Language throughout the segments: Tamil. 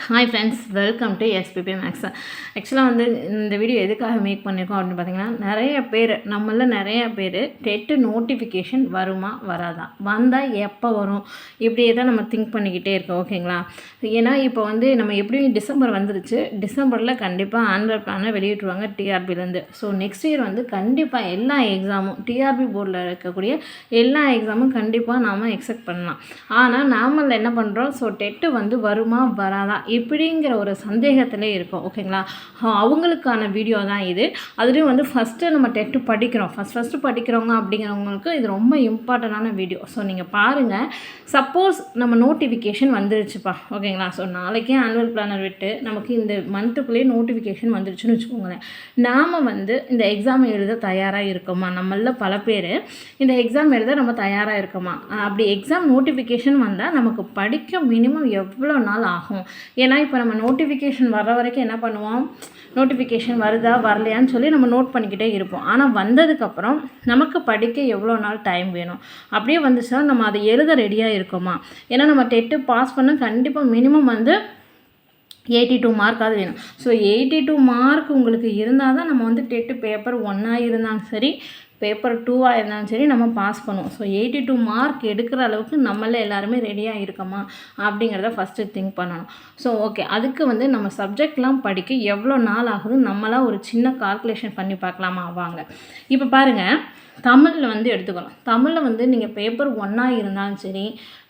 Hi friends, welcome to SPB makes. ஆக்சுவலாக இந்த வீடியோ எதுக்காக மேக் பண்ணியிருக்கோம் அப்படின்னு பார்த்தீங்கன்னா, நிறைய பேர் டெட்டு நோட்டிஃபிகேஷன் வருமா வராதா, வந்தால் எப்போ வரும், இப்படியே தான் நம்ம திங்க் பண்ணிக்கிட்டே இருக்கோம். ஓகேங்களா? ஏன்னா இப்போ நம்ம எப்படியும் டிசம்பர் வந்துருச்சு. டிசம்பரில் கண்டிப்பாக ஆனுவல் பிளானை வெளியிட்டுருவாங்க டிஆர்பிலேருந்து. ஸோ நெக்ஸ்ட் இயர் கண்டிப்பாக எல்லா எக்ஸாமும் டிஆர்பி போர்டில் இருக்கக்கூடிய எல்லா எக்ஸாமும் கண்டிப்பாக நாம் எக்ஸெப்ட் பண்ணலாம். ஆனால் நாம என்ன பண்ணுறோம், ஸோ டெட்டு வருமா வராதா இப்படிங்கிற ஒரு சந்தேகத்திலே இருக்கும். ஓகேங்களா? அவங்களுக்கான வீடியோ தான் இது. அதுலேயும் ஃபஸ்ட்டு நம்ம டெட்டு படிக்கிறோம், ஃபஸ்ட்டு படிக்கிறவங்க அப்படிங்கிறவங்களுக்கு இது ரொம்ப இம்பார்ட்டண்டான வீடியோ. ஸோ நீங்கள் பாருங்கள். சப்போஸ் நம்ம நோட்டிஃபிகேஷன் வந்துருச்சுப்பா, ஓகேங்களா? ஸோ நாளைக்கே ஆனுவல் பிளானர் விட்டு நமக்கு இந்த மந்த்துக்குள்ளேயே நோட்டிஃபிகேஷன் வந்துருச்சுன்னு வச்சுக்கோங்களேன். நாம் இந்த எக்ஸாம் எழுத தயாராக இருக்கோமா? நம்மள பல பேர் இந்த எக்ஸாம் எழுத நம்ம தயாராக இருக்கோமா? அப்படி எக்ஸாம் நோட்டிஃபிகேஷன் வந்தால் நமக்கு படிக்க மினிமம் எவ்வளோ நாள் ஆகும்? ஏன்னா இப்போ நம்ம நோட்டிஃபிகேஷன் வர்ற வரைக்கும் என்ன பண்ணுவோம், நோட்டிஃபிகேஷன் வருதா வரலையான்னு சொல்லி நம்ம நோட் பண்ணிக்கிட்டே இருப்போம். ஆனால் வந்ததுக்கப்புறம் நமக்கு படிக்க எவ்வளோ நாள் டைம் வேணும்? அப்படியே வந்துச்சுன்னா நம்ம அதை எழுத ரெடியாக இருக்கோமா? ஏன்னா நம்ம டெட்டு பாஸ் பண்ண கண்டிப்பாக மினிமம் 82 மார்க்காவது வேணும். ஸோ 82 மார்க் உங்களுக்கு இருந்தால் தான் நம்ம டெட்டு பேப்பர் 1 இருந்தாலும் சரி, பேப்பர் 2 இருந்தாலும் சரி நம்ம பாஸ் பண்ணுவோம். ஸோ 82 மார்க் எடுக்கிற அளவுக்கு நம்மள எல்லாருமே ரெடியாக இருக்கோமா அப்படிங்கிறத ஃபஸ்ட்டு திங்க் பண்ணணும். ஸோ ஓகே, அதுக்கு நம்ம சப்ஜெக்ட்லாம் படிக்க எவ்வளோ நாள் ஆகுது, நம்மளாம் ஒரு சின்ன கால்குலேஷன் பண்ணி பார்க்கலாமா? வாங்க. இப்போ பாருங்கள், தமிழில் எடுத்துக்கலாம். தமிழில் நீங்கள் பேப்பர் 1 இருந்தாலும் சரி,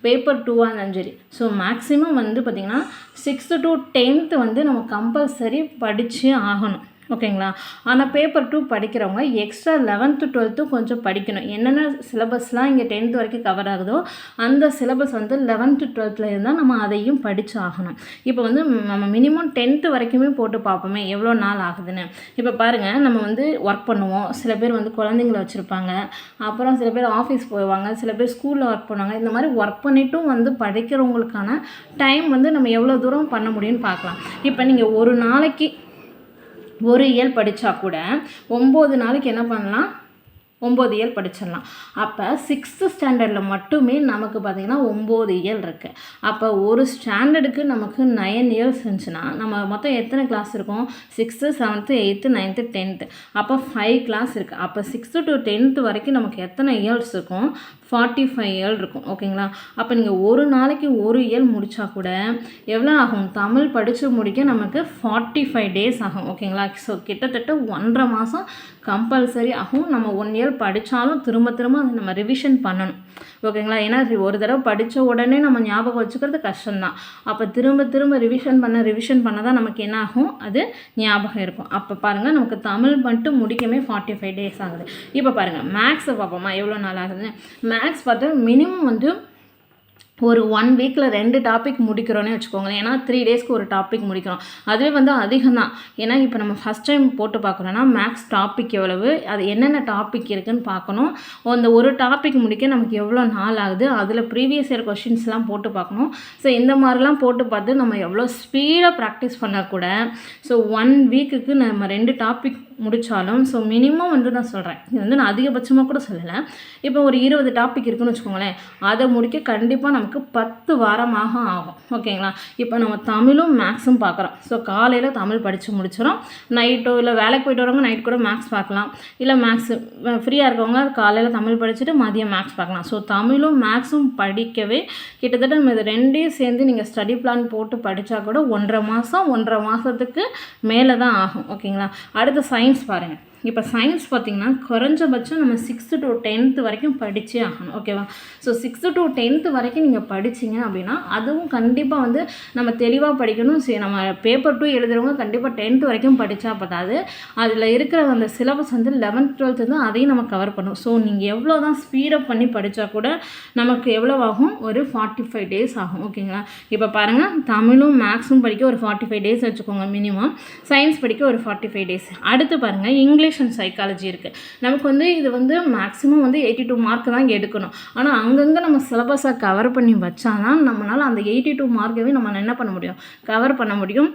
பேப்பர் 2 இருந்தாலும் சரி, ஸோ மேக்ஸிமம் பார்த்திங்கன்னா 6th to 10th நம்ம கம்பல்சரி படித்து ஆகணும். ஓகேங்களா? ஆனால் பேப்பர் 2 படிக்கிறவங்க எக்ஸ்ட்ரா 11th 12th கொஞ்சம் படிக்கணும். என்னென்ன சிலபஸ்லாம் இங்கே 10th வரைக்கும் கவர் ஆகுதோ அந்த சிலபஸ் 11th 12th இருந்தால் நம்ம அதையும் படித்து ஆகணும். இப்போ நம்ம மினிமம் 10th வரைக்குமே போட்டு பார்ப்போமே எவ்வளோ நாள் ஆகுதுன்னு. இப்போ பாருங்கள், நம்ம ஒர்க் பண்ணுவோம். சில பேர் குழந்தைங்கள வச்சுருப்பாங்க, அப்புறம் சில பேர் ஆஃபீஸ் போவாங்க, சில பேர் ஸ்கூலில் ஒர்க் பண்ணுவாங்க. இந்த மாதிரி ஒர்க் பண்ணிட்டும் படிக்கிறவங்களுக்கான டைம் நம்ம எவ்வளோ தூரம் பண்ண முடியும்னு பார்க்கலாம். இப்போ நீங்கள் ஒரு நாளைக்கு ஒரு இயல் படித்தா கூட 9 நாளைக்கு என்ன பண்ணலாம், 9 இயல் படிச்சிடலாம். அப்போ 6th ஸ்டாண்டர்டில் மட்டுமே நமக்கு பார்த்திங்கன்னா 9 இயல் இருக்குது. அப்போ ஒரு ஸ்டாண்டர்டுக்கு நமக்கு 9 இயர்ஸ் இருந்துச்சுன்னா நம்ம மொத்தம் எத்தனை கிளாஸ் இருக்கும்? 6th 7th 8th 9th 10th. அப்போ 5 கிளாஸ் இருக்குது. அப்போ 6th to 10th வரைக்கும் நமக்கு எத்தனை இயர்ஸ் இருக்கும்? 45 இயல் இருக்கும். ஓகேங்களா? அப்போ நீங்கள் ஒரு நாளைக்கு ஒரு இயல் முடித்தா கூட எவ்வளோ ஆகும்? தமிழ் படித்து முடிக்க நமக்கு 45 days ஆகும். ஓகேங்களா? ஸோ கிட்டத்தட்ட 1.5 மாதம் கம்பல்சரி ஆகும். நம்ம 1 இயர் படித்தாலும் திரும்ப அதை நம்ம ரிவிஷன் பண்ணணும். ஓகேங்களா? ஏன்னா ஒரு தடவை படித்த உடனே நம்ம ஞாபகம் வச்சுக்கிறது கஷ்டம்தான். அப்போ திரும்ப ரிவிஷன் பண்ண தான் நமக்கு என்ன ஆகும், அது ஞாபகம் இருக்கும். அப்போ பாருங்கள், நமக்கு தமிழ் மட்டும் முடிக்கவே 45 days ஆகுது. இப்போ பாருங்கள், மேக்ஸை பார்ப்போமா எவ்வளோ நாள் ஆகுது? மேக்ஸ் பார்த்தா மினிமம் ஒரு 1 வீக்கில் 2 டாபிக் முடிக்கிறோன்னே வச்சுக்கோங்களேன். ஏன்னா 3 டேஸ்க்கு ஒரு டாபிக் முடிக்கிறோம். அதுவே அதிகம் தான். ஏன்னா இப்போ நம்ம ஃபஸ்ட் டைம் போட்டு பார்க்குறோன்னா மேக்ஸ் டாபிக் எவ்வளவு, அது என்னென்ன டாபிக் இருக்குதுன்னு பார்க்கணும். அந்த ஒரு டாபிக் முடிக்க நமக்கு எவ்வளோ நாள் ஆகுது, அதில் ப்ரீவியஸ் இயர் கொஷின்ஸ்லாம் போட்டு பார்க்கணும். ஸோ இந்த மாதிரிலாம் போட்டு பார்த்து நம்ம எவ்வளோ ஸ்பீடாக ப்ராக்டிஸ் பண்ணால் கூட ஸோ 1 வீக்குக்கு நம்ம 2 டாபிக் முடித்தாலும் ஸோ மினிமம் நான் சொல்கிறேன், இது நான் அதிகபட்சமாக கூட சொல்லலை. இப்போ ஒரு 20 டாபிக் இருக்குதுன்னு வச்சுக்கோங்களேன். அதை முடிக்க கண்டிப்பாக நமக்கு 10 வாரமாக ஆகும். ஓகேங்களா? இப்போ நம்ம தமிழும் மேக்ஸும் பார்க்குறோம். ஸோ காலையில் தமிழ் படித்து முடிச்சிடும். நைட்டோ இல்லை வேலைக்கு போய்ட்டு வரவங்க நைட் கூட மேக்ஸ் பார்க்கலாம். இல்லை மேக்ஸு ஃப்ரீயாக இருக்கவங்க காலையில் தமிழ் படிச்சுட்டு மதியம் மேக்ஸ் பார்க்கலாம். ஸோ தமிழும் மேக்ஸும் படிக்கவே கிட்டத்தட்ட நம்ம இது 2யும் சேர்ந்து நீங்கள் ஸ்டடி பிளான் போட்டு படித்தா கூட 1.5 மாதத்துக்கு மேலே தான் ஆகும். ஓகேங்களா? அடுத்து சயின்ஸ் பாருங்கள். இப்போ சயின்ஸ் பார்த்திங்கன்னா குறைஞ்சபட்சம் நம்ம 6th to 10th வரைக்கும் படித்தே ஆகணும். ஓகேவா? ஸோ 6th to 10th வரைக்கும் நீங்கள் படிச்சிங்க அப்படின்னா அதுவும் கண்டிப்பாக நம்ம தெளிவாக படிக்கணும். சரி, நம்ம பேப்பர் 2 எழுதுகிறவங்க கண்டிப்பாக 10th வரைக்கும் படித்தா பார்த்தாது. அதில் இருக்கிற அந்த சிலபஸ் 11th 12th தான், அதையும் நம்ம கவர் பண்ணும். ஸோ நீங்கள் எவ்வளோ தான் ஸ்பீடப் பண்ணி படித்தா கூட நமக்கு எவ்வளோ ஆகும்? ஒரு 45 days ஆகும். ஓகேங்களா? இப்போ பாருங்கள், தமிழும் மேக்ஸும் படிக்க ஒரு 45 days வச்சுக்கோங்க மினிமம். சயின்ஸ் படிக்க ஒரு 45 days. அடுத்து பாருங்கள், இங்கிலீஷ் அண்ட் சைக்காலஜி இருக்குது. நமக்கு இது மேக்ஸிமம் 82 மார்க் தான் இங்கே எடுக்கணும். ஆனால் அங்கங்கே நம்ம சிலபஸை கவர் பண்ணி வச்சாதான் நம்மளால் அந்த 82 மார்க்கவே நம்ம என்ன பண்ண முடியும், கவர் பண்ண முடியும்.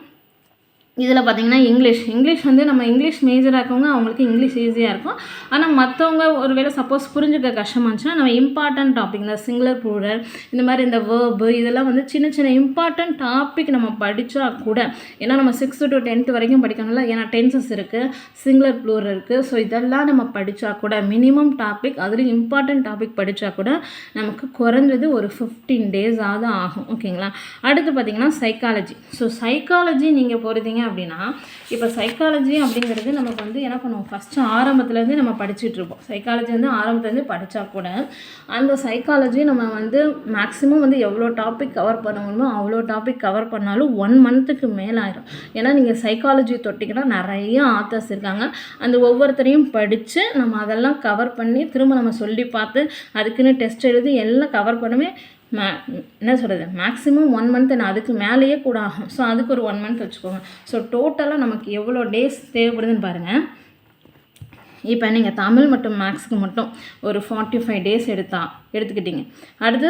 இதில் பார்த்திங்கன்னா இங்கிலீஷ் வந்து நம்ம இங்கிலீஷ் மேஜராக இருக்கவங்க அவங்களுக்கு இங்கிலீஷ் ஈஸியாக இருக்கும். ஆனால் மற்றவங்க ஒரு வேளை சப்போஸ் புரிஞ்சுக்க கஷ்டமாக இருந்துச்சுன்னா நம்ம இம்பார்ட்டன்ட் டாபிக் இந்த சிங்குலர் ப்ளூரல் இந்த மாதிரி இந்த வேர்பு இதெல்லாம் வந்து சின்ன சின்ன இம்பார்ட்டன்ட் டாபிக் நம்ம படித்தா கூட, ஏன்னா நம்ம 6th to 10th வரைக்கும் படிக்கணும்ல, ஏன்னா டென்சஸ் இருக்குது, சிங்குலர் ப்ளூரல் இருக்குது. ஸோ இதெல்லாம் நம்ம படித்தா கூட மினிமம் டாபிக் அதுலேயும் இம்பார்ட்டன்ட் டாபிக் படித்தா கூட நமக்கு குறைஞ்சது ஒரு 15 days ஆகும். ஓகேங்களா. அடுத்து பார்த்திங்கன்னா சைக்காலஜி. ஸோ சைக்காலஜி நீங்கள் போகிறீங்க அப்படின்னா, இப்போ சைக்காலஜி அப்படிங்கிறது நமக்கு வந்து என்ன பண்ணுவோம், ஃபஸ்ட்டு ஆரம்பத்துலேருந்து நம்ம படிச்சுட்டு இருப்போம். சைக்காலஜி வந்து ஆரம்பத்துலேருந்து படித்தா கூட அந்த சைக்காலஜி நம்ம வந்து மேக்ஸிமம் வந்து எவ்வளோ டாபிக் கவர் பண்ண முடியுமோ அவ்வளோ டாபிக் கவர் பண்ணாலும் 1 monthக்கு மேலே ஆயிரும். ஏன்னா நீங்கள் சைக்காலஜி தொட்டிங்கன்னா நிறைய ஆத்தர்ஸ் இருக்காங்க, அந்த ஒவ்வொருத்தரையும் படித்து நம்ம அதெல்லாம் கவர் பண்ணி திரும்ப நம்ம சொல்லி பார்த்து அதுக்குன்னு டெஸ்ட் எழுதி எல்லாம் கவர் பண்ணவே என்ன சொல்கிறது, மேக்ஸிமம் 1 month, நான் அதுக்கு மேலேயே கூட ஆகும். ஸோ அதுக்கு ஒரு 1 month வச்சுக்கோங்க. ஸோ டோட்டலாக நமக்கு எவ்வளோ டேஸ் தேவைப்படுதுன்னு பாருங்கள். இப்போ நீங்கள் தமிழ் மற்றும் மேக்ஸுக்கு மட்டும் ஒரு 45 days எடுத்துக்கிட்டிங்க. அடுத்து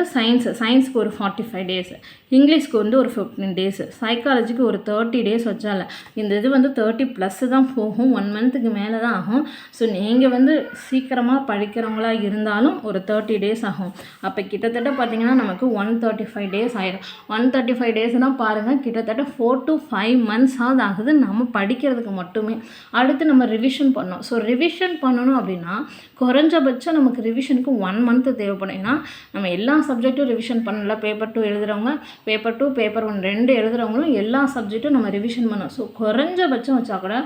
சயின்ஸுக்கு ஒரு 45 days, இங்கிலீஷ்க்கு வந்து ஒரு 15 days, சைக்காலஜிக்கு ஒரு 30 days வச்சால இந்த இது வந்து 30+ தான் போகும், 1 monthக்கு மேலே தான் ஆகும். ஸோ நீங்கள் வந்து சீக்கிரமாக படிக்கிறவங்களா இருந்தாலும் ஒரு 30 days ஆகும். அப்போ கிட்டத்தட்ட பார்த்திங்கன்னா நமக்கு 135 days ஆயிடும். 135 daysனால் பாருங்கள், கிட்டத்தட்ட 4 to 5 months ஆகுது நம்ம படிக்கிறதுக்கு மட்டுமே. அடுத்து நம்ம ரிவிஷன் பண்ணோம். ஸோ ரிவிஷன் பண்ணணும் அப்படின்னா குறைஞ்சபட்சம் நமக்கு ரிவிஷனுக்கு 1 month தேவைப்படும். ஏன்னா நம்ம எல்லா சப்ஜெக்ட்டும் ரிவிஷன் பண்ணல, பேப்பர் 2 எழுதுகிறவங்க, பேப்பர் 2 பேப்பர் 1 2 எழுதுகிறவங்களும் எல்லா சப்ஜெக்ட்டும் நம்ம ரிவிஷன் பண்ணோம். ஸோ குறைஞ்சபட்சம் வச்சா கூட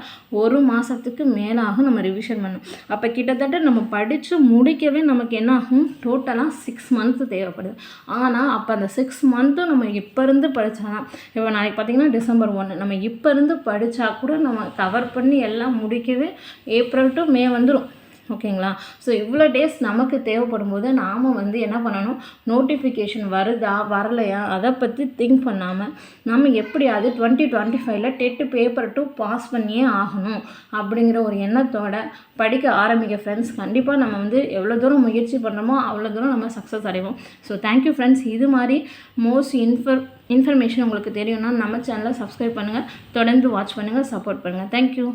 1 மாதத்துக்கு மேலாகும் நம்ம ரிவிஷன் பண்ணணும். அப்போ கிட்டத்தட்ட நம்ம படித்து முடிக்கவே நமக்கு என்ன ஆகும், டோட்டலாக 6 months தேவைப்படுது. ஆனால் அப்போ அந்த 6 monthம் நம்ம இப்போ இருந்து படித்தாதான், இப்போ நாளைக்கு பார்த்திங்கன்னா December 1 நம்ம இப்போ இருந்து படித்தா கூட நம்ம கவர் பண்ணி எல்லாம் முடிக்கவே April to May வந்துடும். ஓகேங்களா. ஸோ இவ்வளோ டேஸ் நமக்கு தேவைப்படும் போது நாம் வந்து என்ன பண்ணணும், நோட்டிஃபிகேஷன் வருதா வரலையா அதை பற்றி திங்க் பண்ணாமல் நம்ம எப்படி அது 2025 டெட் பேப்பர் 2 பாஸ் பண்ணியே ஆகணும் அப்படிங்கிற ஒரு எண்ணத்தோட படிக்க ஆரம்பிக்க ஃப்ரெண்ட்ஸ். கண்டிப்பாக நம்ம வந்து எவ்வளோ தூரம் முயற்சி பண்ணுறோமோ அவ்வளோ தூரம் நம்ம சக்ஸஸ் அடைவோம். So thank you friends. இது மாதிரி மோஸ்ட் இன்ஃபர்மேஷன் உங்களுக்கு தெரியும்னா நம்ம சேனலை சப்ஸ்கிரைப் பண்ணுங்கள், தொடர்ந்து வாட்ச் பண்ணுங்கள், சப்போர்ட் பண்ணுங்கள். தேங்க்யூ.